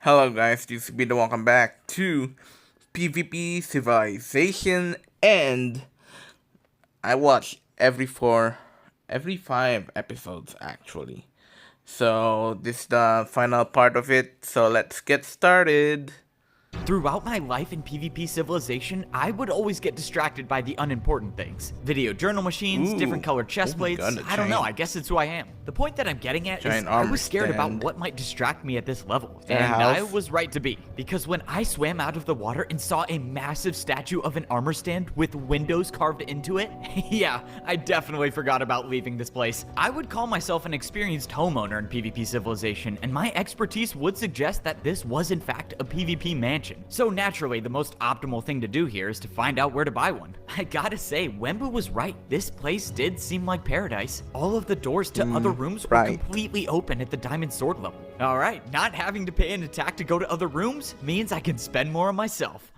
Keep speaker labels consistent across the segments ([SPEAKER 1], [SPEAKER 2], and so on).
[SPEAKER 1] Hello guys, this is Bead and welcome back to PvP Civilization, and I watched every 5 episodes actually. So this is the final part of it, so let's get started.
[SPEAKER 2] Throughout my life in PvP Civilization, I would always get distracted by the unimportant things. Video journal machines, different colored chest plates, I don't know, I guess it's who I am. The point that I'm getting at is I was scared about what might distract me at this level, and I was right to be. Because when I swam out of the water and saw a massive statue of an armor stand with windows carved into it, yeah, I definitely forgot about leaving this place. I would call myself an experienced homeowner in PvP Civilization, and my expertise would suggest that this was in fact a PvP mansion. So naturally, the most optimal thing to do here is to find out where to buy one. I gotta say, Wembu was right. This place did seem like paradise. All of the doors to other rooms were completely open at the diamond sword level. Alright, not having to pay an attack to go to other rooms means I can spend more on myself.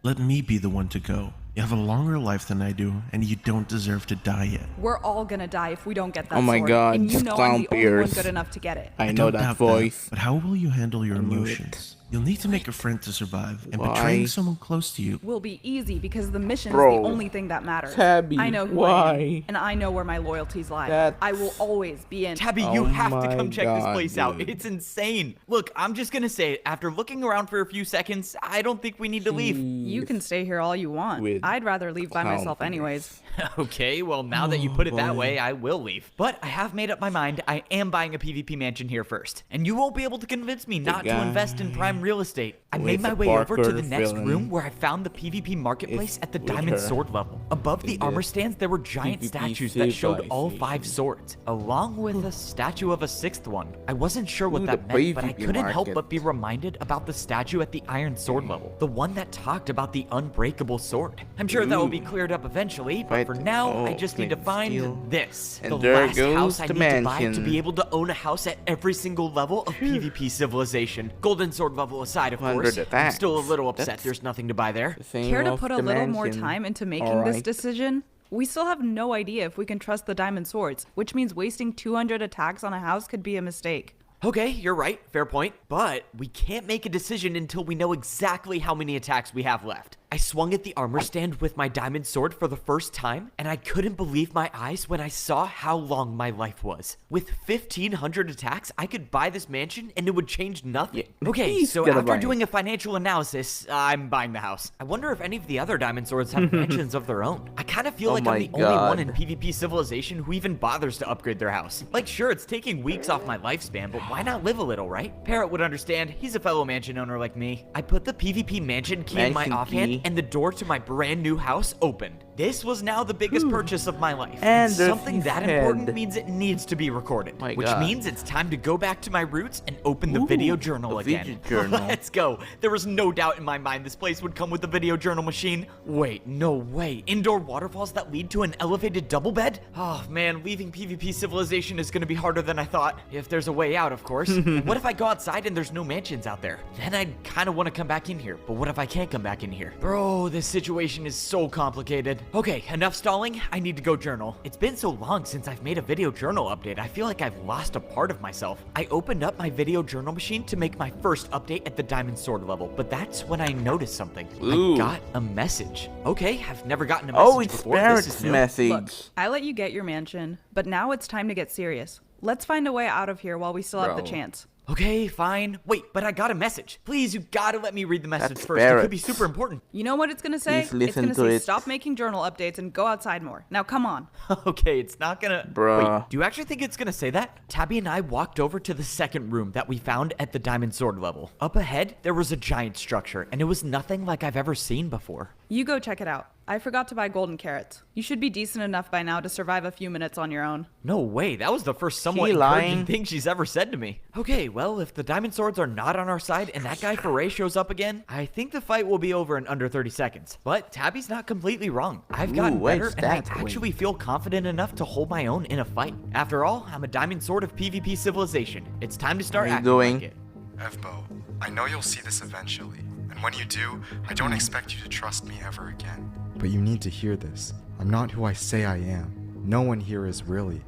[SPEAKER 3] Let me be the one to go. You have a longer life than I do, and you don't deserve to die yet.
[SPEAKER 4] We're all gonna die if we don't get that
[SPEAKER 1] sword. Oh my god,
[SPEAKER 4] and you know I'm the only one good enough to get it.
[SPEAKER 1] I know that voice.
[SPEAKER 3] But how will you handle your emotions? You'll need to make a friend to survive, and betraying someone close to you
[SPEAKER 4] will be easy because the mission is the only thing that matters.
[SPEAKER 1] Tabby,
[SPEAKER 4] I know who I am, and I know where my loyalties lie. I will always be in.
[SPEAKER 2] Tabby, you have to come check this place out. It's insane. Look, I'm just gonna say it. After looking around for a few seconds, I don't think we need to leave.
[SPEAKER 4] You can stay here all you want. I'd rather leave by myself anyways.
[SPEAKER 2] Okay, well now that you put it that way, I will leave. But I have made up my mind. I am buying a PvP mansion here first, and you won't be able to convince me not to invest in prime real estate. I made my way over to the next room where I found the PvP marketplace at the diamond sword level. Above the armor stands, there were giant statues that showed all 5 swords, along with a statue of a 6th one. I wasn't sure what that meant, but I couldn't help but be reminded about the statue at the iron sword level, the one that talked about the unbreakable sword. I'm sure that will be cleared up eventually, but for now, I just need to find this.
[SPEAKER 1] And
[SPEAKER 2] the
[SPEAKER 1] there
[SPEAKER 2] last
[SPEAKER 1] goes
[SPEAKER 2] house I
[SPEAKER 1] the
[SPEAKER 2] need to buy to be able to own a house at every single level of PvP Civilization. Golden sword level aside, of course. I'm still a little upset there's nothing to buy there.
[SPEAKER 4] Care to put a little more time into making this decision? We still have no idea if we can trust the diamond swords, which means wasting 200 attacks on a house could be a mistake.
[SPEAKER 2] Okay, you're right, fair point, but we can't make a decision until we know exactly how many attacks we have left. I swung at the armor stand with my diamond sword for the first time, and I couldn't believe my eyes when I saw how long my life was. With 1,500 attacks, I could buy this mansion and it would change nothing. Okay, so after doing a financial analysis, I'm buying the house. I wonder if any of the other diamond swords have mansions of their own. I kind of feel like I'm the only one in PvP Civilization who even bothers to upgrade their house. Like, sure, it's taking weeks off my lifespan, but why not live a little, right? Parrot would understand. He's a fellow mansion owner like me. I put the PvP mansion key in my offhand, and the door to my brand new house opened. This was now the biggest purchase of my life. And something that important means it needs to be recorded. Which means it's time to go back to my roots and open the video journal again. Let's go. There was no doubt in my mind this place would come with a video journal machine. Wait, no way. Indoor waterfalls that lead to an elevated double bed? Oh man, leaving PvP Civilization is gonna be harder than I thought. If there's a way out, of course. What if I go outside and there's no mansions out there? Then I'd kind of want to come back in here. But what if I can't come back in here? Bro, this situation is so complicated. Okay, enough stalling. I need to go journal. It's been so long since I've made a video journal update. I feel like I've lost a part of myself. I opened up my video journal machine to make my first update at the diamond sword level, but that's when I noticed something. I got a message. Okay, I've never gotten a message before.
[SPEAKER 1] Parrot's message.
[SPEAKER 4] Look, I let you get your mansion, but now it's time to get serious. Let's find a way out of here while we still have the chance.
[SPEAKER 2] Okay, fine. Wait, but I got a message. Please, you gotta let me read the message first. It could be super important.
[SPEAKER 4] You know what it's gonna say? It's gonna say stop making journal updates and go outside more. Now come on.
[SPEAKER 2] Okay, it's not gonna...
[SPEAKER 1] Bruh.
[SPEAKER 2] Wait, do you actually think it's gonna say that? Tabby and I walked over to the second room that we found at the diamond sword level. Up ahead, there was a giant structure, and it was nothing like I've ever seen before.
[SPEAKER 4] You go check it out. I forgot to buy golden carrots. You should be decent enough by now to survive a few minutes on your own.
[SPEAKER 2] No way, that was the first somewhat encouraging thing she's ever said to me. Okay, well, if the diamond swords are not on our side and that guy Foray shows up again, I think the fight will be over in under 30 seconds. But Tabby's not completely wrong. I've gotten better and I actually feel confident enough to hold my own in a fight. After all, I'm a diamond sword of PvP Civilization. It's time to start acting like it.
[SPEAKER 5] Evbo, I know you'll see this eventually, and when you do, I don't expect you to trust me ever again. But you need to hear this. I'm not who I say I am. No one here is really.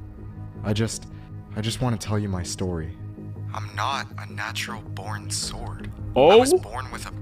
[SPEAKER 5] I just want to tell you my story. I'm not a natural-born sword.
[SPEAKER 1] Oh?
[SPEAKER 5] I was born with a...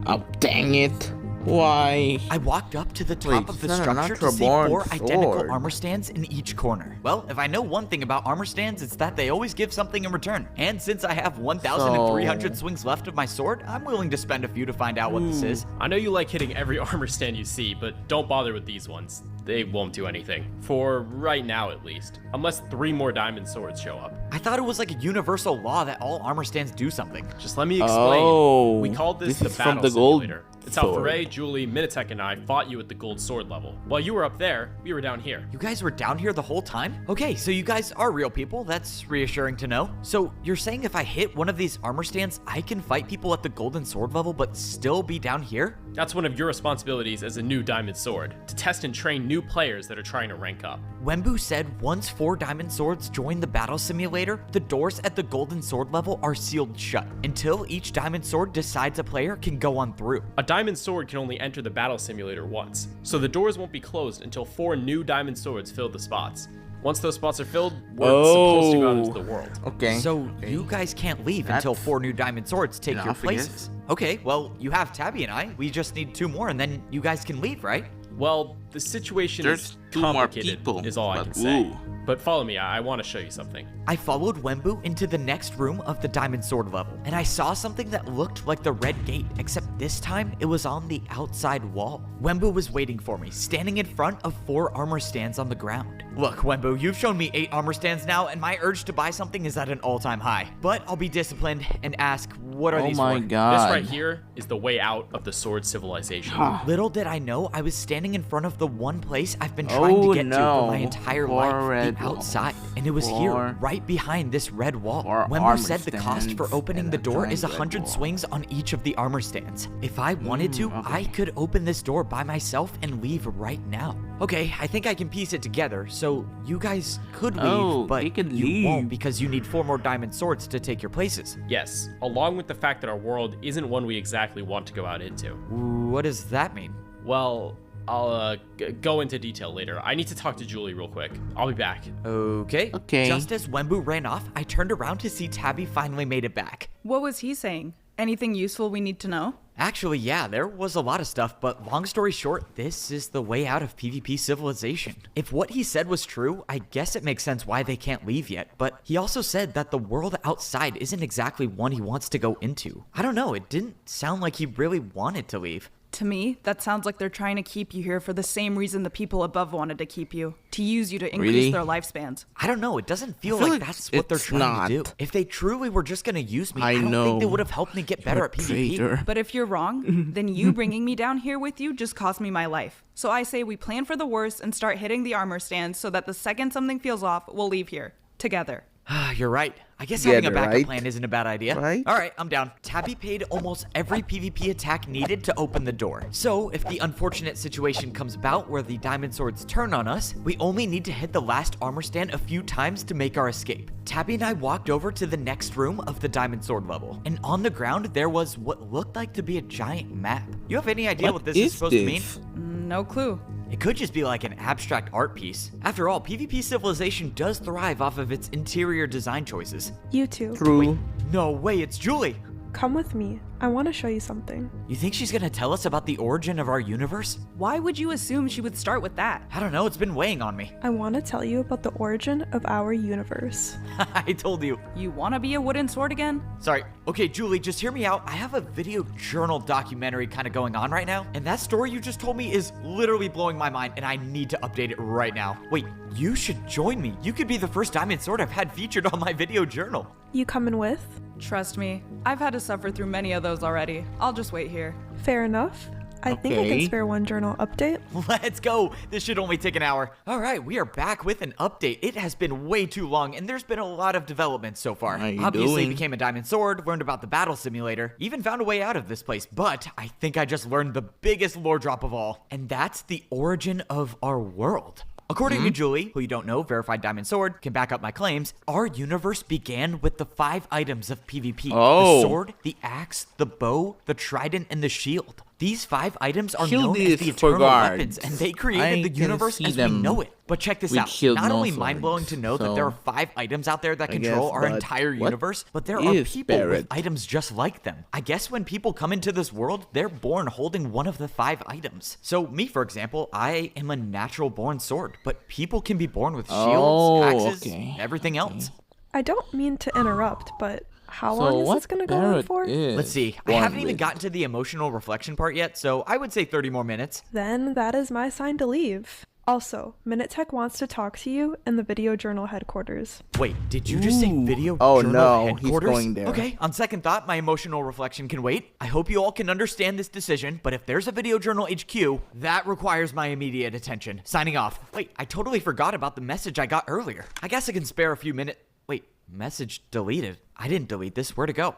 [SPEAKER 1] Oh, dang it. Why?
[SPEAKER 2] I walked up to the top
[SPEAKER 1] Wait,
[SPEAKER 2] of the
[SPEAKER 1] it's not a
[SPEAKER 2] structure to see
[SPEAKER 1] natural-born
[SPEAKER 2] 4 identical
[SPEAKER 1] sword.
[SPEAKER 2] armor stands in each corner. Well, if I know one thing about armor stands, it's that they always give something in return. And since I have 1,300 swings left of my sword, I'm willing to spend a few to find out what this is.
[SPEAKER 6] I know you like hitting every armor stand you see, but don't bother with these ones. They won't do anything. For right now, at least. Unless 3 more diamond swords show up.
[SPEAKER 2] I thought it was like a universal law that all armor stands do something.
[SPEAKER 6] Just let me explain.
[SPEAKER 1] Oh,
[SPEAKER 6] We called this the
[SPEAKER 1] is from
[SPEAKER 6] battle
[SPEAKER 1] the gold
[SPEAKER 6] simulator. It's how
[SPEAKER 1] sword.
[SPEAKER 6] Foray, Julie, Minitek, and I fought you at the gold sword level. While you were up there, we were down here.
[SPEAKER 2] You guys were down here the whole time? Okay, so you guys are real people. That's reassuring to know. So you're saying if I hit one of these armor stands, I can fight people at the golden sword level but still be down here?
[SPEAKER 6] That's one of your responsibilities as a new diamond sword, to test and train new players that are trying to rank up.
[SPEAKER 2] Wembu said once 4 diamond swords join the battle simulator, the doors at the golden sword level are sealed shut until each diamond sword decides a player can go on through.
[SPEAKER 6] A diamond sword can only enter the battle simulator once, so the doors won't be closed until 4 new diamond swords fill the spots. Once those spots are filled, we're supposed to go out into the world.
[SPEAKER 1] Okay.
[SPEAKER 2] So you guys can't leave until
[SPEAKER 1] That's
[SPEAKER 2] 4 new diamond swords take your
[SPEAKER 1] enough, I guess.
[SPEAKER 2] places. Okay, well, you have Tabby and I. We just need 2 more and then you guys can leave, right?
[SPEAKER 6] Well, the situation
[SPEAKER 1] There's
[SPEAKER 6] is
[SPEAKER 1] 2 more
[SPEAKER 6] complicated,
[SPEAKER 1] people,
[SPEAKER 6] is all I
[SPEAKER 1] but
[SPEAKER 6] can say.
[SPEAKER 1] ooh.
[SPEAKER 6] But follow me, I want to show you something.
[SPEAKER 2] I followed Wembu into the next room of the diamond sword level, and I saw something that looked like the red gate, except this time it was on the outside wall. Wembu was waiting for me, standing in front of 4 armor stands on the ground. Look, Wembu, you've shown me 8 armor stands now, and my urge to buy something is at an all-time high. But I'll be disciplined and ask, what are
[SPEAKER 1] Oh
[SPEAKER 2] these
[SPEAKER 1] my
[SPEAKER 2] for?
[SPEAKER 1] god.
[SPEAKER 6] This right here is the way out of the sword civilization.
[SPEAKER 2] Little did I know I was standing in front of the one place I've been trying to get to for my entire life, the outside. And it was here, right behind this red wall. Wembu
[SPEAKER 1] armor
[SPEAKER 2] said the cost for
[SPEAKER 1] stands
[SPEAKER 2] opening
[SPEAKER 1] and
[SPEAKER 2] the
[SPEAKER 1] a
[SPEAKER 2] door is
[SPEAKER 1] giant red
[SPEAKER 2] 100
[SPEAKER 1] wall.
[SPEAKER 2] swings on each of the armor stands. If I wanted to, I could open this door by myself and leave right now. Okay, I think I can piece it together. So you guys could leave,
[SPEAKER 1] Oh,
[SPEAKER 2] but
[SPEAKER 1] you could
[SPEAKER 2] you
[SPEAKER 1] leave.
[SPEAKER 2] won't because you need 4 more diamond swords to take your places.
[SPEAKER 6] Yes, along with the fact that our world isn't one we exactly want to go out into.
[SPEAKER 2] What does that mean?
[SPEAKER 6] Well, I'll go into detail later. I need to talk to Julie real quick. I'll be back.
[SPEAKER 2] Okay.
[SPEAKER 1] Okay.
[SPEAKER 2] Just as Wembu ran off, I turned around to see Tabby finally made it back.
[SPEAKER 4] What was he saying? Anything useful we need to know?
[SPEAKER 2] Actually, yeah, there was a lot of stuff, but long story short, this is the way out of PvP civilization. If what he said was true, I guess it makes sense why they can't leave yet, but he also said that the world outside isn't exactly one he wants to go into. I don't know, it didn't sound like he really wanted to leave.
[SPEAKER 4] To me, that sounds like they're trying to keep you here for the same reason the people above wanted to keep you. To use you to increase
[SPEAKER 1] Really?
[SPEAKER 4] their lifespans.
[SPEAKER 2] I don't know, it doesn't feel
[SPEAKER 1] feel
[SPEAKER 2] like
[SPEAKER 1] like
[SPEAKER 2] that's what they're
[SPEAKER 1] it's
[SPEAKER 2] trying
[SPEAKER 1] not.
[SPEAKER 2] to do. If they truly were just gonna use me,
[SPEAKER 1] I
[SPEAKER 2] I don't
[SPEAKER 1] know.
[SPEAKER 2] think they would have helped me get better at PvP.
[SPEAKER 1] Traitor.
[SPEAKER 4] But if you're wrong, then you bringing me down here with you just cost me my life. So I say we plan for the worst and start hitting the armor stands so that the second something feels off, we'll leave here. Together.
[SPEAKER 2] You're right. I guess
[SPEAKER 1] Yeah,
[SPEAKER 2] having a backup
[SPEAKER 1] right.
[SPEAKER 2] plan isn't a bad idea.
[SPEAKER 1] Right?
[SPEAKER 2] All right, I'm down. Tabby paid almost every PvP attack needed to open the door. So if the unfortunate situation comes about where the diamond swords turn on us, we only need to hit the last armor stand a few times to make our escape. Tabby and I walked over to the next room of the diamond sword level, and on the ground there was what looked like to be a giant map. You have any idea what this is supposed to mean?
[SPEAKER 4] No clue.
[SPEAKER 2] It could just be like an abstract art piece. After all, PvP civilization does thrive off of its interior design choices.
[SPEAKER 7] You too.
[SPEAKER 1] True.
[SPEAKER 2] No way, it's Julie!
[SPEAKER 7] Come with me. I want to show you something.
[SPEAKER 2] You think she's gonna tell us about the origin of our universe?
[SPEAKER 4] Why would you assume she would start with that?
[SPEAKER 2] I don't know, it's been weighing on me.
[SPEAKER 7] I want to tell you about the origin of our universe.
[SPEAKER 2] I told you.
[SPEAKER 4] You wanna be a wooden sword again?
[SPEAKER 2] Sorry. Okay, Julie, just hear me out. I have a video journal documentary kind of going on right now, and that story you just told me is literally blowing my mind, and I need to update it right now. Wait, you should join me. You could be the first diamond sword I've had featured on my video journal.
[SPEAKER 7] You coming with?
[SPEAKER 4] Trust me, I've had to suffer through many of those already. I'll just wait here.
[SPEAKER 7] Fair enough. I think I
[SPEAKER 1] Okay.
[SPEAKER 7] can spare one journal update.
[SPEAKER 2] Let's go. This should only take an hour. All right, we are back with an update. It has been way too long, and there's been a lot of development so far.
[SPEAKER 1] How you
[SPEAKER 2] Obviously,
[SPEAKER 1] doing?
[SPEAKER 2] became a diamond sword, learned about the battle simulator, even found a way out of this place. But I think I just learned the biggest lore drop of all, and that's the origin of our world. According to Julie, who you don't know, verified diamond sword, can back up my claims, our universe began with the 5 items of PvP.
[SPEAKER 1] Oh.
[SPEAKER 2] The sword, the axe, the bow, the trident, and the shield. These 5 items are
[SPEAKER 1] Shield
[SPEAKER 2] known as
[SPEAKER 1] is
[SPEAKER 2] the
[SPEAKER 1] for
[SPEAKER 2] eternal
[SPEAKER 1] guards.
[SPEAKER 2] weapons, and they created
[SPEAKER 1] I
[SPEAKER 2] the
[SPEAKER 1] can
[SPEAKER 2] universe
[SPEAKER 1] see
[SPEAKER 2] as we
[SPEAKER 1] them.
[SPEAKER 2] know it. But check this
[SPEAKER 1] With
[SPEAKER 2] out.
[SPEAKER 1] shield,
[SPEAKER 2] Not
[SPEAKER 1] no
[SPEAKER 2] only
[SPEAKER 1] swords.
[SPEAKER 2] mind-blowing to know that
[SPEAKER 1] So,
[SPEAKER 2] there are 5 items out there that
[SPEAKER 1] I
[SPEAKER 2] control
[SPEAKER 1] guess,
[SPEAKER 2] our
[SPEAKER 1] but
[SPEAKER 2] entire
[SPEAKER 1] what
[SPEAKER 2] universe, but there are
[SPEAKER 1] is
[SPEAKER 2] people with
[SPEAKER 1] Parrot?
[SPEAKER 2] items just like them. I guess when people come into this world, they're born holding one of the 5 items. So me, for example, I am a natural-born sword, but people can be born with shields,
[SPEAKER 1] Oh,
[SPEAKER 2] axes,
[SPEAKER 1] okay.
[SPEAKER 2] everything else.
[SPEAKER 7] I don't mean to interrupt, but how
[SPEAKER 1] So
[SPEAKER 7] long is
[SPEAKER 1] what
[SPEAKER 7] this gonna go on
[SPEAKER 1] Parrot
[SPEAKER 7] for?
[SPEAKER 1] is
[SPEAKER 2] Let's see. I
[SPEAKER 1] born
[SPEAKER 2] haven't even
[SPEAKER 1] with?
[SPEAKER 2] gotten to the emotional reflection part yet, so I would say 30 more minutes.
[SPEAKER 7] Then that is my sign to leave. Also, Minutech wants to talk to you in the video journal headquarters.
[SPEAKER 2] Wait, did you just say
[SPEAKER 1] Ooh.
[SPEAKER 2] video
[SPEAKER 1] Oh,
[SPEAKER 2] journal
[SPEAKER 1] no, he's
[SPEAKER 2] headquarters?
[SPEAKER 1] going there.
[SPEAKER 2] Okay, on second thought, my emotional reflection can wait. I hope you all can understand this decision, but if there's a video journal HQ, that requires my immediate attention. Signing off. Wait, I totally forgot about the message I got earlier. I guess I can spare a few minutes. Wait, message deleted. I didn't delete this. Where'd it go?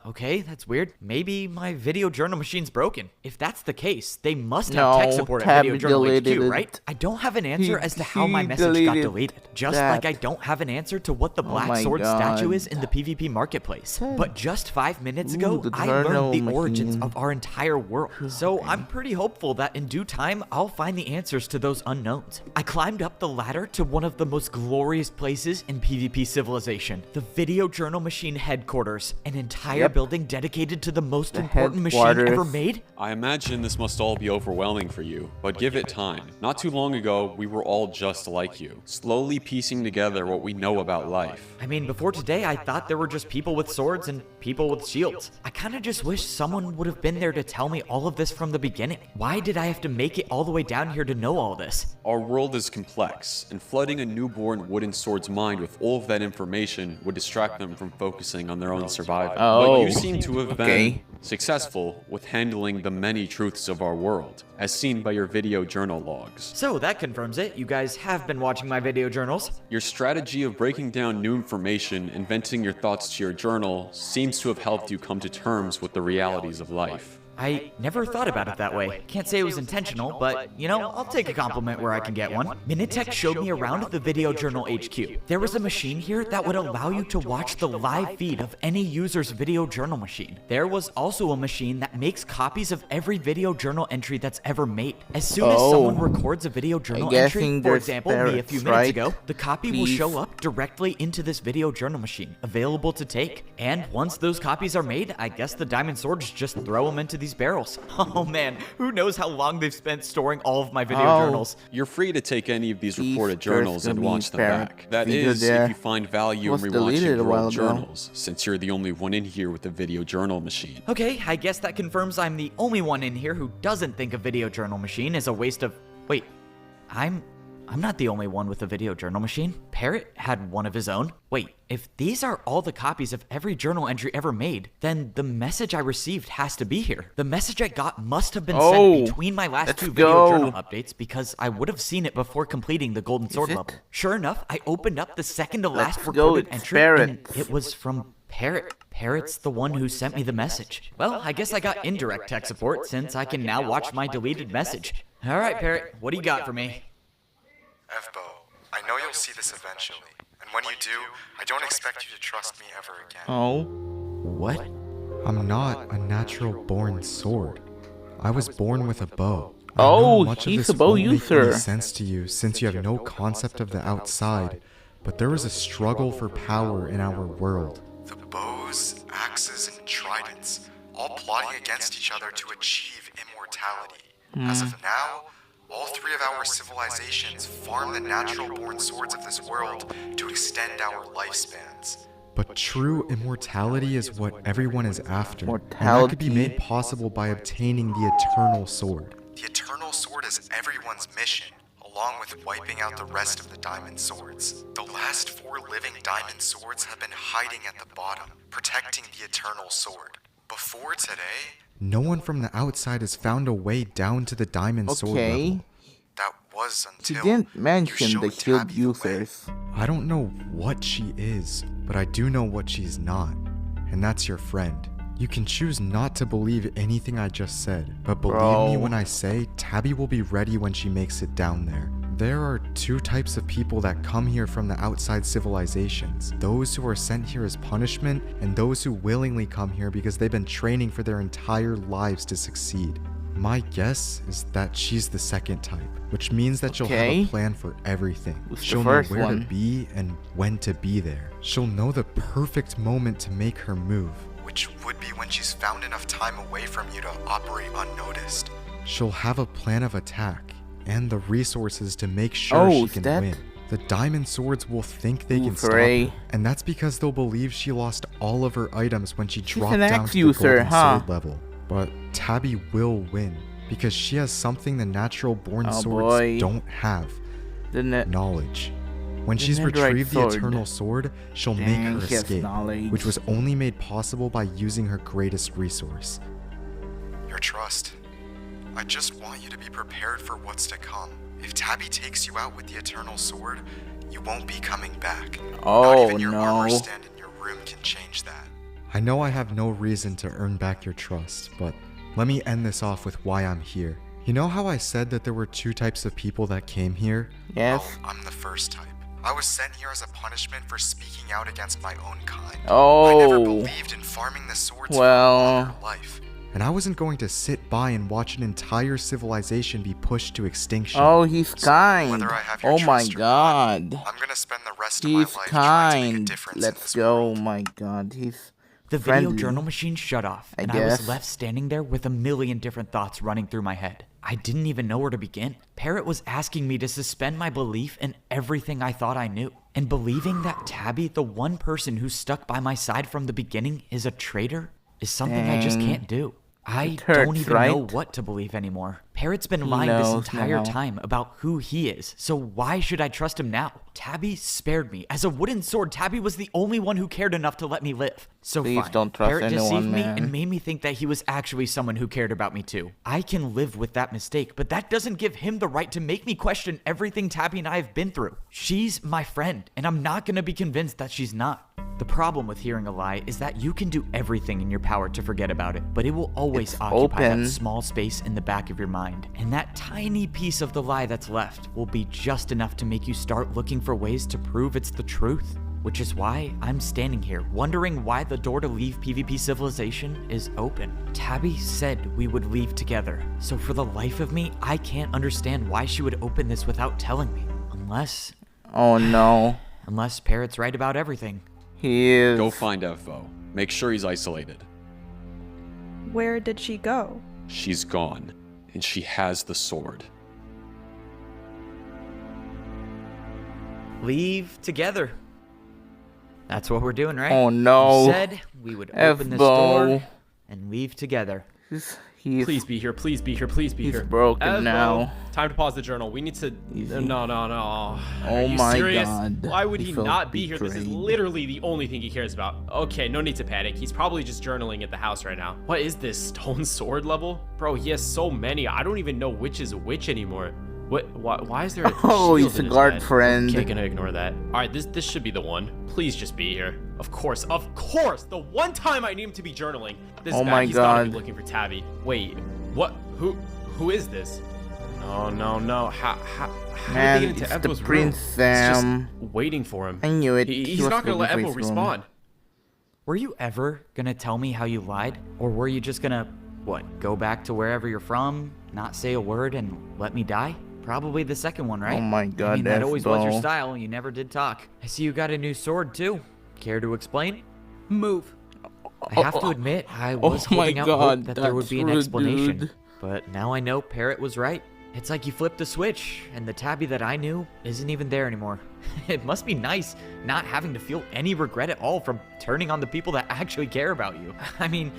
[SPEAKER 2] Okay, that's weird. Maybe my video journal machine's broken. If that's the case, they must have tech
[SPEAKER 1] No,
[SPEAKER 2] support at
[SPEAKER 1] Tabby
[SPEAKER 2] Video Journal HQ,
[SPEAKER 1] deleted
[SPEAKER 2] right?
[SPEAKER 1] it.
[SPEAKER 2] I don't have an answer as to how my
[SPEAKER 1] He
[SPEAKER 2] message got
[SPEAKER 1] deleted
[SPEAKER 2] deleted. Just
[SPEAKER 1] that.
[SPEAKER 2] like I don't have an answer to what the Black
[SPEAKER 1] my
[SPEAKER 2] Sword statue
[SPEAKER 1] God.
[SPEAKER 2] is in the PvP marketplace. But just 5 minutes ago,
[SPEAKER 1] Ooh, the
[SPEAKER 2] I learned
[SPEAKER 1] journal
[SPEAKER 2] the origins
[SPEAKER 1] machine.
[SPEAKER 2] of our entire world. So I'm pretty hopeful that in due time, I'll find the answers to those unknowns. I climbed up the ladder to one of the most glorious places in PvP civilization, the Video Journal Machine headquarters, an entire
[SPEAKER 1] Yep.
[SPEAKER 2] building dedicated to the most
[SPEAKER 1] The
[SPEAKER 2] important machine ever
[SPEAKER 1] headquarters.
[SPEAKER 2] made.
[SPEAKER 8] I imagine this must all be overwhelming for you, but give it time. Not too long ago, we were all just like you, slowly piecing together what we know about life.
[SPEAKER 2] I mean, before today, I thought there were just people with swords and people with shields. I kind of just wish someone would have been there to tell me all of this from the beginning. Why did I have to make it all the way down here to know all this?
[SPEAKER 8] Our world is complex, and flooding a newborn wooden sword's mind with all of that information would distract them from focusing on their own survival. But
[SPEAKER 1] Oh,
[SPEAKER 8] you seem to have
[SPEAKER 1] okay.
[SPEAKER 8] been successful with handling the many truths of our world, as seen by your video journal logs.
[SPEAKER 2] So that confirms it. You guys have been watching my video journals.
[SPEAKER 8] Your strategy of breaking down new information and venting your thoughts to your journal seems to have helped you come to terms with the realities of life.
[SPEAKER 2] I never thought about it that way. Can't say it was intentional, but, you know, I'll take a compliment where I can get one. Minutech showed me around the Video Journal HQ. There was a machine here that would allow you to watch the live feed of any user's video journal machine. There was also a machine that makes copies of every video journal entry that's ever made. As soon as someone records a video journal entry,
[SPEAKER 1] guessing
[SPEAKER 2] for
[SPEAKER 1] there's
[SPEAKER 2] example, me a
[SPEAKER 1] Parrots,
[SPEAKER 2] few minutes
[SPEAKER 1] right?
[SPEAKER 2] ago, the copy will
[SPEAKER 1] Please.
[SPEAKER 2] show up directly into this video journal machine, available to take. And once those copies are made, I guess the Diamond Swords just throw them into these barrels. Oh man, who knows how long they've spent storing all of my video journals.
[SPEAKER 8] You're free to take any of these
[SPEAKER 1] These
[SPEAKER 8] reported
[SPEAKER 1] there's
[SPEAKER 8] journals and
[SPEAKER 1] gonna be
[SPEAKER 8] watch them
[SPEAKER 1] Parrot
[SPEAKER 8] back. That
[SPEAKER 1] video
[SPEAKER 8] is,
[SPEAKER 1] there.
[SPEAKER 8] if you find value in
[SPEAKER 1] Was deleted
[SPEAKER 8] rewatching
[SPEAKER 1] a
[SPEAKER 8] your
[SPEAKER 1] while
[SPEAKER 8] old
[SPEAKER 1] ago.
[SPEAKER 8] journals, since you're the only one in here with a video journal machine.
[SPEAKER 2] Okay, I guess that confirms I'm the only one in here who doesn't think a video journal machine is a waste of... Wait, I'm not the only one with a video journal machine. Parrot had one of his own. Wait, if these are all the copies of every journal entry ever made, then the message I received has to be here. The message I got must have been
[SPEAKER 1] Oh,
[SPEAKER 2] sent between my last
[SPEAKER 1] let's
[SPEAKER 2] 2 video
[SPEAKER 1] go.
[SPEAKER 2] journal updates because I would have seen it before completing the Golden Sword
[SPEAKER 1] it?
[SPEAKER 2] level. Sure enough, I opened up the second to last
[SPEAKER 1] Let's go,
[SPEAKER 2] recorded
[SPEAKER 1] it's
[SPEAKER 2] entry
[SPEAKER 1] Parrot.
[SPEAKER 2] and it was from Parrot. Parrot's the one who sent me the message. Well, I guess I got indirect tech support since I can now watch my deleted message. All right, Parrot, what do you got for me?
[SPEAKER 5] Evbo, I know you'll see this eventually, and when you do, I don't expect you to trust me ever again.
[SPEAKER 1] Oh,
[SPEAKER 2] What?
[SPEAKER 5] I'm not a natural-born sword. I was born with a bow. I
[SPEAKER 1] Oh,
[SPEAKER 5] know much of
[SPEAKER 1] he's
[SPEAKER 5] this
[SPEAKER 1] a bow
[SPEAKER 5] won't make
[SPEAKER 1] user.
[SPEAKER 5] any sense to you since you have no concept of the outside, but there is a struggle for power in our world. The bows, axes, and tridents, all plotting against each other to achieve immortality. As of now, all 3 of our civilizations farm the natural-born swords of this world to extend our lifespans. But true immortality is what everyone is after, and that could be made possible by obtaining the Eternal Sword. The Eternal Sword is everyone's mission, along with wiping out the rest of the Diamond Swords. The last 4 living Diamond Swords have been hiding at the bottom, protecting the Eternal Sword. Before today, no one from the outside has found a way down to the Diamond Sword
[SPEAKER 1] okay.
[SPEAKER 5] level. That was
[SPEAKER 1] She
[SPEAKER 5] until
[SPEAKER 1] didn't
[SPEAKER 5] you
[SPEAKER 1] mention
[SPEAKER 5] showed
[SPEAKER 1] the shield
[SPEAKER 5] Tabby the way.
[SPEAKER 1] users.
[SPEAKER 5] I don't know what she is, but I do know what she's not, and that's your friend. You can choose not to believe anything I just said, but believe me when I say Tabby will be ready when she makes it down there. There are 2 types of people that come here from the outside civilizations. Those who are sent here as punishment, and those who willingly come here because they've been training for their entire lives to succeed. My guess is that she's the second type, which means that she'll have
[SPEAKER 1] Okay.
[SPEAKER 5] a plan for everything.
[SPEAKER 1] Who's the
[SPEAKER 5] She'll know
[SPEAKER 1] first
[SPEAKER 5] where
[SPEAKER 1] one?
[SPEAKER 5] to be and when to be there. She'll know the perfect moment to make her move, which would be when she's found enough time away from you to operate unnoticed. She'll have a plan of attack and the resources to make sure
[SPEAKER 1] Oh,
[SPEAKER 5] she
[SPEAKER 1] is
[SPEAKER 5] can
[SPEAKER 1] that-
[SPEAKER 5] win. The Diamond Swords will think they can stop
[SPEAKER 1] hooray.
[SPEAKER 5] her, and that's because they'll believe she lost all of her items when she dropped
[SPEAKER 1] an
[SPEAKER 5] down
[SPEAKER 1] axe
[SPEAKER 5] to
[SPEAKER 1] user,
[SPEAKER 5] the Golden
[SPEAKER 1] huh?
[SPEAKER 5] Sword level. But Tabby will win, because she has something the natural-born
[SPEAKER 1] Oh,
[SPEAKER 5] swords
[SPEAKER 1] boy.
[SPEAKER 5] don't have.
[SPEAKER 1] The net.
[SPEAKER 5] Knowledge. When
[SPEAKER 1] The
[SPEAKER 5] she's
[SPEAKER 1] netherite
[SPEAKER 5] retrieved the
[SPEAKER 1] sword.
[SPEAKER 5] Eternal Sword, she'll
[SPEAKER 1] Dang,
[SPEAKER 5] make her
[SPEAKER 1] she has
[SPEAKER 5] escape,
[SPEAKER 1] knowledge.
[SPEAKER 5] which was only made possible by using her greatest resource. Your trust. I just want you to be prepared for what's to come. If Tabby takes you out with the Eternal Sword, you won't be coming back. Not
[SPEAKER 1] Oh,
[SPEAKER 5] even your armor
[SPEAKER 1] no.
[SPEAKER 5] stand in your room can change that. I know I have no reason to earn back your trust, but let me end this off with why I'm here. You know how I said that there were two types of people that came here?
[SPEAKER 1] Yes.
[SPEAKER 5] Well, I'm the first type. I was sent here as a punishment for speaking out against my own kind. I never
[SPEAKER 1] Oh.
[SPEAKER 5] believed in farming the swords
[SPEAKER 1] Well.
[SPEAKER 5] for a longer life. And I wasn't going to sit by and watch an entire civilization be pushed to extinction.
[SPEAKER 1] Oh, he's kind.
[SPEAKER 5] whether I have your
[SPEAKER 1] Oh my
[SPEAKER 5] trust or not,
[SPEAKER 1] god.
[SPEAKER 5] I'm gonna spend the rest of my
[SPEAKER 1] He's
[SPEAKER 5] life trying to make a
[SPEAKER 1] kind.
[SPEAKER 5] difference in
[SPEAKER 1] Let's
[SPEAKER 5] this
[SPEAKER 1] go.
[SPEAKER 5] world.
[SPEAKER 1] My god, he's
[SPEAKER 2] The video
[SPEAKER 1] friendly.
[SPEAKER 2] journal machine shut off,
[SPEAKER 1] I
[SPEAKER 2] and I was
[SPEAKER 1] guess.
[SPEAKER 2] left standing there with a million different thoughts running through my head. I didn't even know where to begin. Parrot was asking me to suspend my belief in everything I thought I knew. And believing that Tabby, the one person who stuck by my side from the beginning, is a traitor, is something I just
[SPEAKER 1] Dang.
[SPEAKER 2] can't do. I
[SPEAKER 1] It hurts,
[SPEAKER 2] don't even know
[SPEAKER 1] right?
[SPEAKER 2] what to believe anymore. Parrot's been
[SPEAKER 1] He
[SPEAKER 2] lying this
[SPEAKER 1] knows
[SPEAKER 2] entire
[SPEAKER 1] now.
[SPEAKER 2] time about who he is, so why should I trust him now? Tabby spared me. As a wooden sword, Tabby was the only one who cared enough to let me live. So
[SPEAKER 1] Please
[SPEAKER 2] fine.
[SPEAKER 1] don't trust
[SPEAKER 2] Parrot
[SPEAKER 1] anyone,
[SPEAKER 2] deceived me
[SPEAKER 1] man.
[SPEAKER 2] and made me think that he was actually someone who cared about me too. I can live with that mistake, but that doesn't give him the right to make me question everything Tabby and I have been through. She's my friend, and I'm not gonna be convinced that she's not. The problem with hearing a lie is that you can do everything in your power to forget about it, but it will always
[SPEAKER 1] It's
[SPEAKER 2] occupy
[SPEAKER 1] open.
[SPEAKER 2] that small space in the back of your mind. And that tiny piece of the lie that's left will be just enough to make you start looking for ways to prove it's the truth. Which is why I'm standing here, wondering why the door to leave PvP Civilization is open. Tabby said we would leave together, so for the life of me, I can't understand why she would open this without telling me.
[SPEAKER 1] Oh no.
[SPEAKER 2] Unless Parrot's right about everything.
[SPEAKER 1] He is.
[SPEAKER 8] Go find evbo. Make sure he's isolated.
[SPEAKER 7] Where did she go?
[SPEAKER 8] She's gone, and she has the sword.
[SPEAKER 2] Leave together. That's what we're doing, right?
[SPEAKER 1] Oh, no.
[SPEAKER 2] We said we would open this
[SPEAKER 1] Evbo.
[SPEAKER 2] door and leave together.
[SPEAKER 1] He's
[SPEAKER 6] Please be here. Please be here. Please be
[SPEAKER 1] He's
[SPEAKER 6] here.
[SPEAKER 1] broken
[SPEAKER 6] Evbo,
[SPEAKER 1] now.
[SPEAKER 6] Time to pause the journal. We need to.
[SPEAKER 1] Easy.
[SPEAKER 6] No. Are
[SPEAKER 1] Oh
[SPEAKER 6] you
[SPEAKER 1] my
[SPEAKER 6] serious?
[SPEAKER 1] God.
[SPEAKER 6] Why would
[SPEAKER 1] He
[SPEAKER 6] he
[SPEAKER 1] felt
[SPEAKER 6] not be here? This is
[SPEAKER 1] betrayed.
[SPEAKER 6] literally the only thing he cares about. Okay, no need to panic. He's probably just journaling at the house right now. What is this stone sword level? Bro, he has so many. I don't even know which is which anymore. What? Why is there a
[SPEAKER 1] Oh,
[SPEAKER 6] shield
[SPEAKER 1] he's
[SPEAKER 6] in
[SPEAKER 1] a
[SPEAKER 6] his
[SPEAKER 1] guard
[SPEAKER 6] bed?
[SPEAKER 1] friend.
[SPEAKER 6] Okay, gonna ignore that. All right, this should be the one. Please just be here. Of course. The one time I need him to be journaling. This
[SPEAKER 1] Oh
[SPEAKER 6] guy,
[SPEAKER 1] my
[SPEAKER 6] he's gotta be
[SPEAKER 1] God.
[SPEAKER 6] looking for Tabby. Wait, what? Who is this? No. How
[SPEAKER 1] Man,
[SPEAKER 6] did they get
[SPEAKER 1] it's
[SPEAKER 6] into
[SPEAKER 1] the
[SPEAKER 6] Evbo's room?
[SPEAKER 1] Prince
[SPEAKER 6] He's
[SPEAKER 1] Sam.
[SPEAKER 6] just waiting for him.
[SPEAKER 1] I knew it.
[SPEAKER 6] He's
[SPEAKER 1] He was
[SPEAKER 6] not gonna let
[SPEAKER 1] looking
[SPEAKER 6] Evbo
[SPEAKER 1] for his room.
[SPEAKER 6] respawn.
[SPEAKER 2] Were you ever gonna tell me how you lied? Or were you just gonna, go back to wherever you're from, not say a word, and let me die? Probably the second one, right?
[SPEAKER 1] Oh my
[SPEAKER 2] I
[SPEAKER 1] God,
[SPEAKER 2] mean, that always was your
[SPEAKER 1] Evbo.
[SPEAKER 2] style. You never did talk. I see you got a new sword, too. Care to explain?
[SPEAKER 4] Move.
[SPEAKER 2] I have to admit, I was
[SPEAKER 1] my
[SPEAKER 2] holding out
[SPEAKER 1] God,
[SPEAKER 2] hope that there would
[SPEAKER 1] that's
[SPEAKER 2] be an
[SPEAKER 1] rude,
[SPEAKER 2] explanation.
[SPEAKER 1] dude.
[SPEAKER 2] But now I know Parrot was right. It's like you flipped a switch, and the Tabby that I knew isn't even there anymore. It must be nice not having to feel any regret at all from turning on the people that actually care about you. I mean,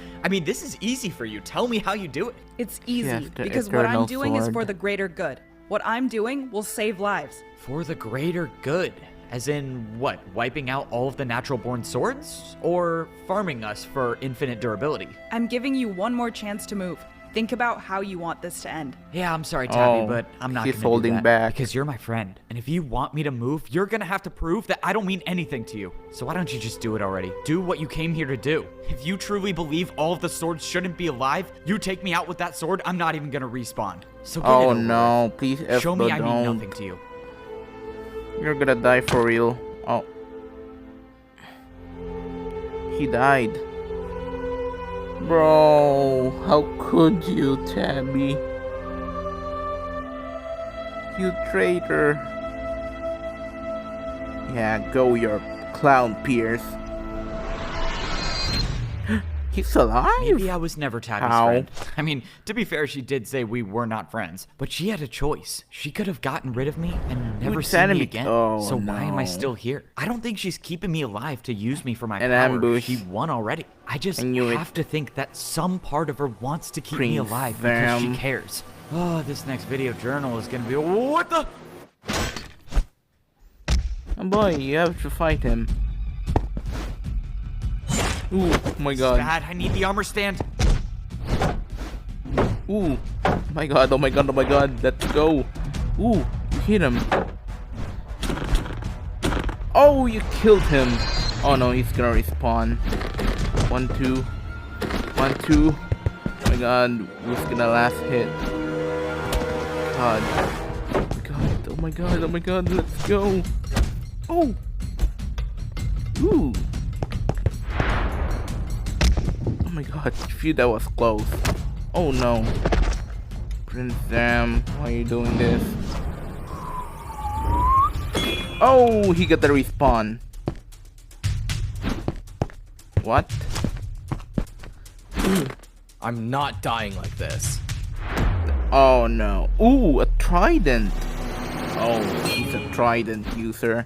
[SPEAKER 2] this is easy for you. Tell me how you do it.
[SPEAKER 4] It's easy
[SPEAKER 1] Yes, the
[SPEAKER 4] because what I'm
[SPEAKER 1] eternal
[SPEAKER 4] doing is for
[SPEAKER 1] sword.
[SPEAKER 4] the greater good. What I'm doing will save lives.
[SPEAKER 2] For the greater good. As in, what, wiping out all of the natural-born swords? Or farming us for infinite durability?
[SPEAKER 4] I'm giving you one more chance to move. Think about how you want this to end.
[SPEAKER 2] Yeah, I'm sorry, Tabby,
[SPEAKER 1] Oh,
[SPEAKER 2] but I'm not
[SPEAKER 1] he's
[SPEAKER 2] gonna do
[SPEAKER 1] holding
[SPEAKER 2] that
[SPEAKER 1] back.
[SPEAKER 2] because you're my friend. And if you want me to move, you're gonna have to prove that I don't mean anything to you. So why don't you just do it already? Do what you came here to do. If you truly believe all of the swords shouldn't be alive, you take me out with that sword, I'm not even gonna respawn. So get it
[SPEAKER 1] Oh
[SPEAKER 2] over
[SPEAKER 1] no, please
[SPEAKER 2] with. Show me
[SPEAKER 1] Evbo,
[SPEAKER 2] I mean
[SPEAKER 1] don't.
[SPEAKER 2] nothing to you.
[SPEAKER 1] You're gonna die for real. Oh. He died. Bro, how could you, Tabby? You traitor. Yeah, go your clown Pierce. He's alive?
[SPEAKER 2] Maybe I was never Tabby's
[SPEAKER 1] How?
[SPEAKER 2] friend. I mean, to be fair, she did say we were not friends, but she had a choice. She could have gotten rid of me and never
[SPEAKER 1] Which
[SPEAKER 2] seen
[SPEAKER 1] enemy?
[SPEAKER 2] me again.
[SPEAKER 1] Oh,
[SPEAKER 2] so why am I
[SPEAKER 1] no.
[SPEAKER 2] still here? I don't think she's keeping me alive to use me for my
[SPEAKER 1] An
[SPEAKER 2] power.
[SPEAKER 1] ambush.
[SPEAKER 2] She won already. I just
[SPEAKER 1] I knew it.
[SPEAKER 2] have to think that some part of her wants to keep me
[SPEAKER 1] Prince
[SPEAKER 2] alive because she
[SPEAKER 1] Sam.
[SPEAKER 2] cares. Oh, this next video journal is gonna be what the?
[SPEAKER 1] Oh boy, you have to fight him. Ooh, oh my god.
[SPEAKER 2] Bad. I need the armor stand.
[SPEAKER 1] Ooh, oh my god, oh my god, oh my god, let's go. Ooh, you hit him. Oh, you killed him. Oh no, he's gonna respawn. 1, 2. 1, 2. Oh my god, who's gonna last hit? God. Oh my god, oh my god, let's go. Oh. Ooh. Oh my god, phew, that was close. Oh no. Prince Sam, why are you doing this? Oh, he got the respawn. What?
[SPEAKER 9] I'm not dying like this.
[SPEAKER 1] Oh no. Ooh, a trident. Oh, he's a trident user.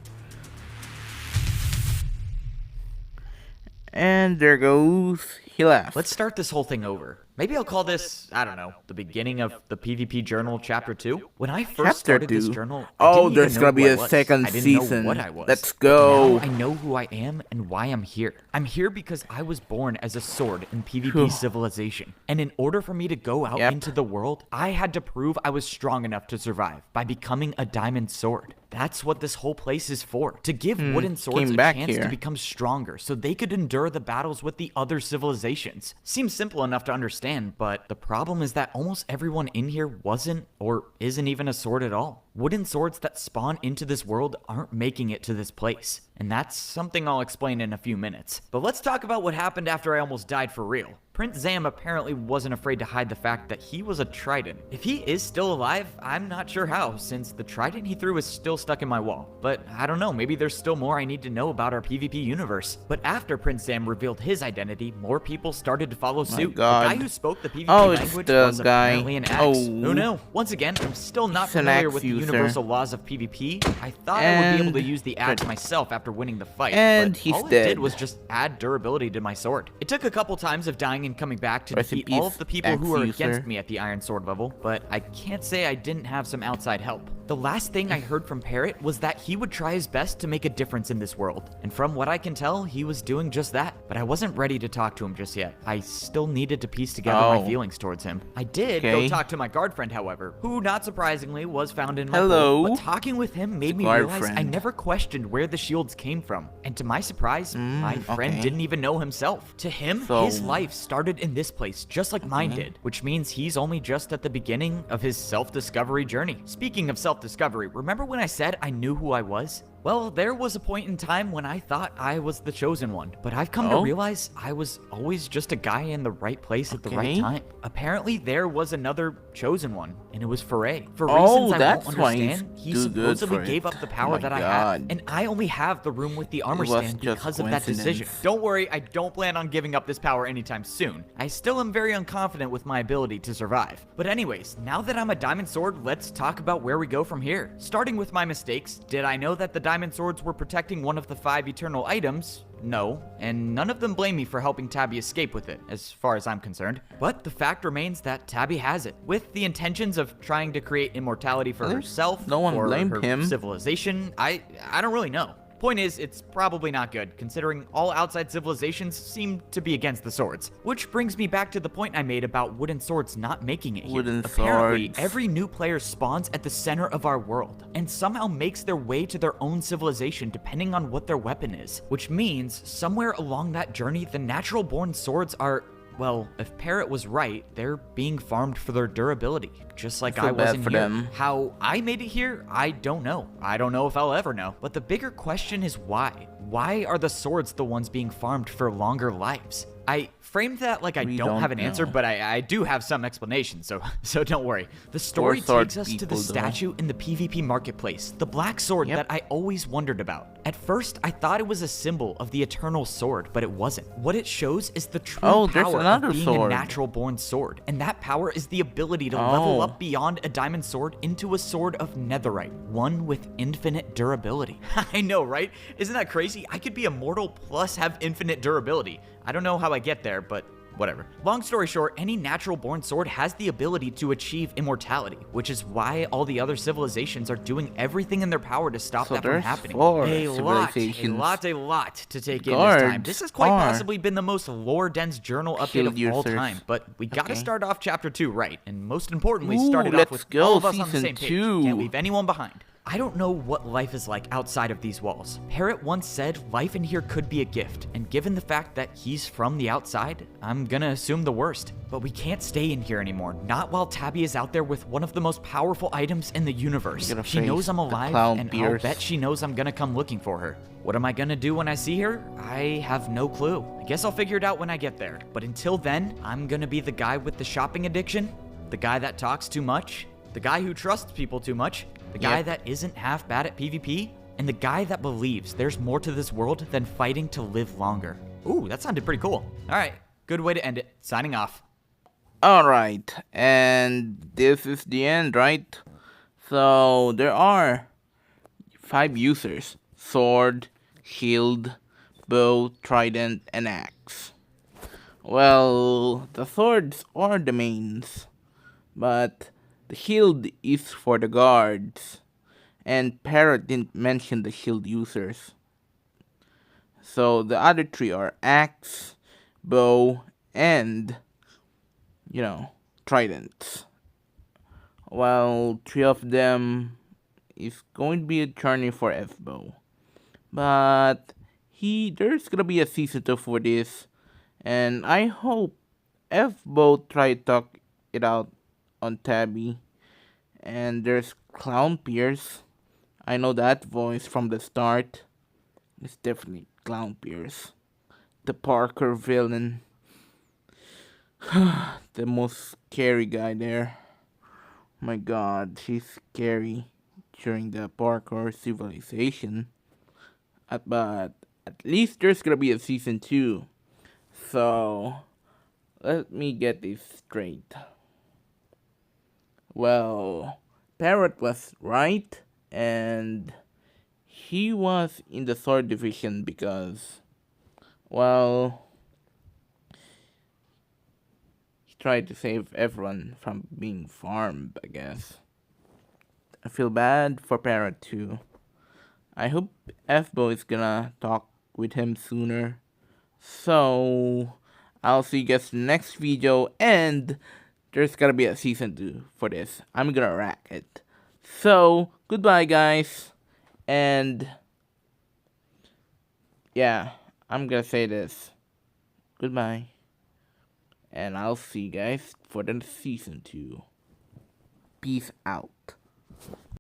[SPEAKER 1] And there goes. He left.
[SPEAKER 2] Let's start this whole thing over. Maybe I'll call this, I don't know, the beginning of the PvP Journal Chapter 2. When I first
[SPEAKER 1] Chapter
[SPEAKER 2] started this
[SPEAKER 1] 2.
[SPEAKER 2] journal,
[SPEAKER 1] Oh,
[SPEAKER 2] I didn't
[SPEAKER 1] there's
[SPEAKER 2] even
[SPEAKER 1] gonna
[SPEAKER 2] know
[SPEAKER 1] be
[SPEAKER 2] who I
[SPEAKER 1] a
[SPEAKER 2] was.
[SPEAKER 1] second
[SPEAKER 2] I didn't
[SPEAKER 1] season.
[SPEAKER 2] know what I was.
[SPEAKER 1] Let's
[SPEAKER 2] But
[SPEAKER 1] go.
[SPEAKER 2] now I know who I am and why I'm here. I'm here because I was born as a sword in PvP civilization. And in order for me to go out
[SPEAKER 1] Yep.
[SPEAKER 2] into the world, I had to prove I was strong enough to survive by becoming a diamond sword. That's what this whole place is for. To give wooden swords
[SPEAKER 1] came
[SPEAKER 2] a
[SPEAKER 1] back
[SPEAKER 2] chance
[SPEAKER 1] here.
[SPEAKER 2] to become stronger so they could endure the battles with the other civilizations. Seems simple enough to understand, but the problem is that almost everyone in here wasn't or isn't even a sword at all. Wooden swords that spawn into this world aren't making it to this place. And that's something I'll explain in a few minutes. But let's talk about what happened after I almost died for real. Prince Zam apparently wasn't afraid to hide the fact that he was a trident. If he is still alive, I'm not sure how, since the trident he threw is still stuck in my wall. But I don't know, maybe there's still more I need to know about our PvP universe. But after Prince Zam revealed his identity, more people started to follow suit.
[SPEAKER 1] God.
[SPEAKER 2] The guy who spoke the PvP
[SPEAKER 1] Oh, it's
[SPEAKER 2] language
[SPEAKER 1] the
[SPEAKER 2] was
[SPEAKER 1] guy.
[SPEAKER 2] apparently an axe.
[SPEAKER 1] Oh.
[SPEAKER 2] Who knew? Once again, I'm still not
[SPEAKER 1] He's an
[SPEAKER 2] familiar
[SPEAKER 1] axe
[SPEAKER 2] with the
[SPEAKER 1] user.
[SPEAKER 2] universal laws of PvP. I thought I would be able to
[SPEAKER 1] And-
[SPEAKER 2] use the axe myself after winning the fight,
[SPEAKER 1] And
[SPEAKER 2] but
[SPEAKER 1] he's
[SPEAKER 2] all it
[SPEAKER 1] dead.
[SPEAKER 2] did was just add durability to my sword. It took a couple times of dying and coming back to
[SPEAKER 1] Rest in
[SPEAKER 2] defeat all
[SPEAKER 1] peace,
[SPEAKER 2] of the people who
[SPEAKER 1] axe
[SPEAKER 2] are
[SPEAKER 1] user.
[SPEAKER 2] against me at the Iron Sword level, but I can't say I didn't have some outside help. The last thing I heard from Parrot was that he would try his best to make a difference in this world, and from what I can tell, he was doing just that. But I wasn't ready to talk to him just yet. I still needed to piece together my
[SPEAKER 1] Oh.
[SPEAKER 2] feelings towards him. I did go
[SPEAKER 1] Okay.
[SPEAKER 2] talk to my guard friend, however, who, not surprisingly, was found in my
[SPEAKER 1] Hello.
[SPEAKER 2] pool. But talking with him made me
[SPEAKER 1] Guard
[SPEAKER 2] realize I
[SPEAKER 1] friend.
[SPEAKER 2] never questioned where the shields came from. And to my surprise, my friend
[SPEAKER 1] okay.
[SPEAKER 2] didn't even know himself. To him,
[SPEAKER 1] So-
[SPEAKER 2] his life started in this place, just like mine did, which means he's only just at the beginning of his self-discovery journey. Speaking of self-discovery, remember when I said I knew who I was? Well, there was a point in time when I thought I was the chosen one, but I've come to
[SPEAKER 1] Oh?
[SPEAKER 2] realize I was always just a guy in the right place at the right
[SPEAKER 1] Okay.
[SPEAKER 2] time. Apparently, there was another chosen one, and it was Foray. For
[SPEAKER 1] Oh,
[SPEAKER 2] reasons I
[SPEAKER 1] that's
[SPEAKER 2] won't
[SPEAKER 1] why he's
[SPEAKER 2] understand, he
[SPEAKER 1] too good
[SPEAKER 2] supposedly
[SPEAKER 1] for
[SPEAKER 2] gave
[SPEAKER 1] it.
[SPEAKER 2] up the
[SPEAKER 1] Oh
[SPEAKER 2] power
[SPEAKER 1] my
[SPEAKER 2] that I
[SPEAKER 1] God.
[SPEAKER 2] have, and I only have the room with the armor
[SPEAKER 1] It was
[SPEAKER 2] stand
[SPEAKER 1] just
[SPEAKER 2] because of that decision.
[SPEAKER 1] coincidence.
[SPEAKER 2] Don't worry, I don't plan on giving up this power anytime soon. I still am very unconfident with my ability to survive. But anyways, now that I'm a diamond sword, let's talk about where we go from here. Starting with my mistakes, did I know that the diamond swords were protecting one of the 5 eternal items? No, and none of them blame me for helping Tabby escape with it, as far as I'm concerned. But the fact remains that Tabby has it, with the intentions of trying to create immortality for
[SPEAKER 1] Well,
[SPEAKER 2] herself,
[SPEAKER 1] no one
[SPEAKER 2] or
[SPEAKER 1] blamed
[SPEAKER 2] her
[SPEAKER 1] him.
[SPEAKER 2] civilization. I don't really know. Point is, it's probably not good, considering all outside civilizations seem to be against the swords. Which brings me back to the point I made about wooden swords not making it here.
[SPEAKER 1] Wooden
[SPEAKER 2] Apparently,
[SPEAKER 1] swords.
[SPEAKER 2] every new player spawns at the center of our world, and somehow makes their way to their own civilization depending on what their weapon is. Which means, somewhere along that journey, the natural-born swords are... Well, if Parrot was right, they're being farmed for their durability, just like
[SPEAKER 1] feel
[SPEAKER 2] I was
[SPEAKER 1] bad
[SPEAKER 2] in
[SPEAKER 1] for
[SPEAKER 2] here.
[SPEAKER 1] them.
[SPEAKER 2] How I made it here, I don't know. I don't know if I'll ever know. But the bigger question is why? Why are the swords the ones being farmed for longer lives? I framed that like I
[SPEAKER 1] We
[SPEAKER 2] don't have
[SPEAKER 1] don't
[SPEAKER 2] an answer,
[SPEAKER 1] know.
[SPEAKER 2] but I do have some explanation, so don't worry. The story
[SPEAKER 1] sword
[SPEAKER 2] takes us to the
[SPEAKER 1] people, though.
[SPEAKER 2] statue in the PvP marketplace, the black sword
[SPEAKER 1] Yep.
[SPEAKER 2] that I always wondered about. At first, I thought it was a symbol of the eternal sword, but it wasn't. What it shows is the true
[SPEAKER 1] Oh, there's
[SPEAKER 2] power
[SPEAKER 1] another
[SPEAKER 2] of being
[SPEAKER 1] sword.
[SPEAKER 2] a natural-born sword, and that power is the ability to level
[SPEAKER 1] Oh.
[SPEAKER 2] up beyond a diamond sword into a sword of netherite, one with infinite durability. I know, right? Isn't that crazy? I could be immortal plus have infinite durability. I don't know how I get there, but whatever. Long story short, any natural-born sword has the ability to achieve immortality, which is why all the other civilizations are doing everything in their power to stop
[SPEAKER 1] So
[SPEAKER 2] that from
[SPEAKER 1] there's
[SPEAKER 2] happening.
[SPEAKER 1] four
[SPEAKER 2] A lot
[SPEAKER 1] civilizations.
[SPEAKER 2] to take in this time.
[SPEAKER 1] Guards
[SPEAKER 2] This has quite
[SPEAKER 1] are
[SPEAKER 2] possibly been the most lore-dense journal update
[SPEAKER 1] shield
[SPEAKER 2] of all
[SPEAKER 1] users.
[SPEAKER 2] time, but we gotta
[SPEAKER 1] Okay.
[SPEAKER 2] start off chapter 2 right, and most importantly,
[SPEAKER 1] Ooh,
[SPEAKER 2] start it off
[SPEAKER 1] let's
[SPEAKER 2] with
[SPEAKER 1] go,
[SPEAKER 2] all of us on the
[SPEAKER 1] season
[SPEAKER 2] same page.
[SPEAKER 1] 2.
[SPEAKER 2] Can't leave anyone behind. I don't know what life is like outside of these walls. Parrot once said life in here could be a gift, and given the fact that he's from the outside, I'm gonna assume the worst. But we can't stay in here anymore, not while Tabby is out there with one of the most powerful items in the universe.
[SPEAKER 1] You're gonna
[SPEAKER 2] She knows
[SPEAKER 1] face
[SPEAKER 2] I'm
[SPEAKER 1] the
[SPEAKER 2] alive,
[SPEAKER 1] clown
[SPEAKER 2] and I'll
[SPEAKER 1] Pierce.
[SPEAKER 2] bet she knows I'm gonna come looking for her. What am I gonna do when I see her? I have no clue. I guess I'll figure it out when I get there. But until then, I'm gonna be the guy with the shopping addiction, the guy that talks too much, the guy who trusts people too much, the guy
[SPEAKER 1] Yep.
[SPEAKER 2] that isn't half bad at PvP, and the guy that believes there's more to this world than fighting to live longer. Ooh, that sounded pretty cool. All right, good way to end it. Signing off.
[SPEAKER 1] Alright, and this is the end, right? So there are 5 users: sword, shield, bow, trident, and axe. Well, the swords are the mains, but the shield is for the guards, and Parrot didn't mention the shield users. So the other 3 are axe, bow, and tridents. Well, 3 of them is going to be a journey for evbo. But there's gonna be a season 2 for this, and I hope evbo try to talk it out on Tabby. And there's Clown Pierce. I know that voice from the start. It's definitely Clown Pierce, the Parker villain. The most scary guy there. My god, she's scary during the parkour civilization. But at least there's gonna be a season 2. So, let me get this straight. Well, Parrot was right, and he was in the sword division because, well, he tried to save everyone from being farmed, I guess. I feel bad for Parrot too. I hope evbo is gonna talk with him sooner. So, I'll see you guys next video, and there's gonna be a season 2 for this. I'm gonna rack it. So, goodbye guys, and yeah, I'm gonna say this. Goodbye. And I'll see you guys for the season 2. Peace out.